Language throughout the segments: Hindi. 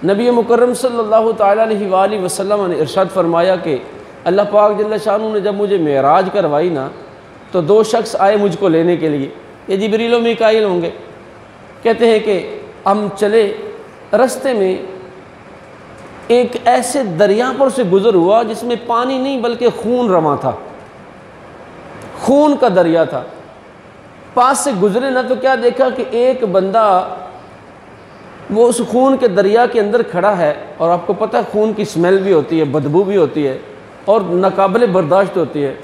नबी मुकर्रम सल्लल्लाहु ताला अलैहि वसल्लम ने इरशाद फरमाया कि अल्लाह पाक जल्ल शानु ने जब मुझे मेराज करवाई ना, तो दो शख्स आए मुझको लेने के लिए। ये जिब्रील और मीकाईल होंगे। कहते हैं कि हम चले, रास्ते में एक ऐसे दरिया पर से गुज़र हुआ जिसमें पानी नहीं बल्कि खून रवा था, खून का दरिया था। पास से गुज़रे ना तो क्या देखा कि एक बंदा वो उस खून के दरिया के अंदर खड़ा है, और आपको पता है खून की स्मेल भी होती है, बदबू भी होती है और नाकाबिले बर्दाश्त होती है।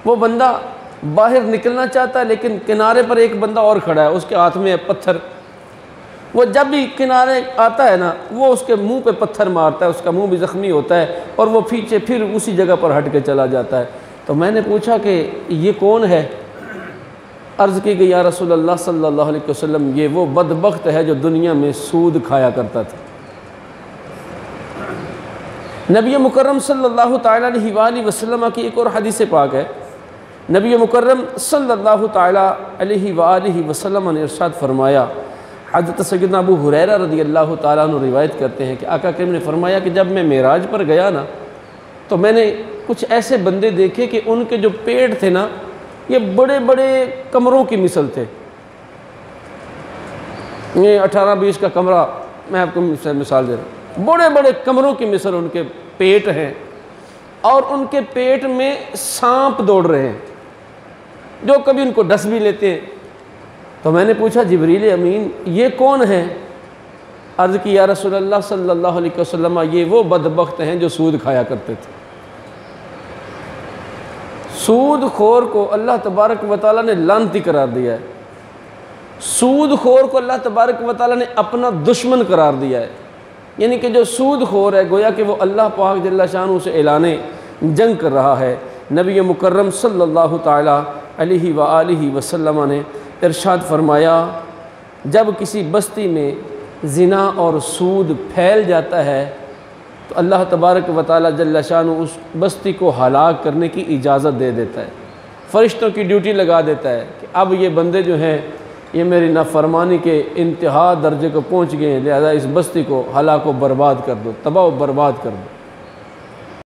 वो बंदा बाहर निकलना चाहता है, लेकिन किनारे पर एक बंदा और खड़ा है, उसके हाथ में है पत्थर। वो जब भी किनारे आता है ना, वो उसके मुंह पे पत्थर मारता है, उसका मुंह भी ज़ख्मी होता है और वो पीछे फिर उसी जगह पर हट के चला जाता है। तो मैंने पूछा कि ये कौन है? अर्ज़ की गई या रसूल अल्लाह सल्लल्लाहु अलैहि वसल्लम, ये वो बदबख्त है जो दुनिया में सूद खाया करता था। नबी मुकर्रम सल्लल्लाहु ताला अलैहि वसल्लम की एक और हदीस पाक है। नबी मुकर्रम सल्लल्लाहु ताला अलैहि वसल्लम ने इरशाद फरमाया, हज़रत सैयदना अबू हुरैरा रज़ियल्लाहु ताला अन्हु रिवायत करते हैं कि आका करीम ने फरमाया कि जब मैं मेराज पर गया ना, तो मैंने कुछ ऐसे बंदे देखे कि उनके जो पेट थे ना, ये बड़े बड़े कमरों की मिसल थे। ये 18-20 का कमरा, मैं आपको मिसाल दे रहा हूँ, बड़े बड़े कमरों की मिसल उनके पेट हैं, और उनके पेट में सांप दौड़ रहे हैं जो कभी उनको डस भी लेते हैं। तो मैंने पूछा जिब्रील अमीन, ये कौन है? अर्ज़ की या रसूल अल्लाह सल्लल्लाहु अलैहि वसल्लम, ये वो बदबख्त हैं जो सूद खाया करते थे। सूद खोर को अल्लाह तबारक व तआला ने लानती करार दिया है। सूद खोर को अल्लाह तबारक व तआला ने अपना दुश्मन करार दिया है। यानी कि जो सूद खोर है, गोया कि वो अल्लाह पाक जल्ल शानु से ऐलाने जंग कर रहा है। नबी मुकर्रम सल्लल्लाहु ताला अलैहि वसल्लम ने इरशाद फरमाया, जब किसी बस्ती में ज़िना और सूद फैल जाता है तो अल्लाह तबारक व तआला जल्ल शानु उस बस्ती को हलाक करने की इजाज़त दे देता है। फ़रिश्तों की ड्यूटी लगा देता है कि अब ये बंदे जो हैं ये मेरी नाफरमानी के इंतहा दर्जे को पहुँच गए हैं, लिहाजा इस बस्ती को हलाक व बर्बाद कर दो, तबाह व बर्बाद कर दो।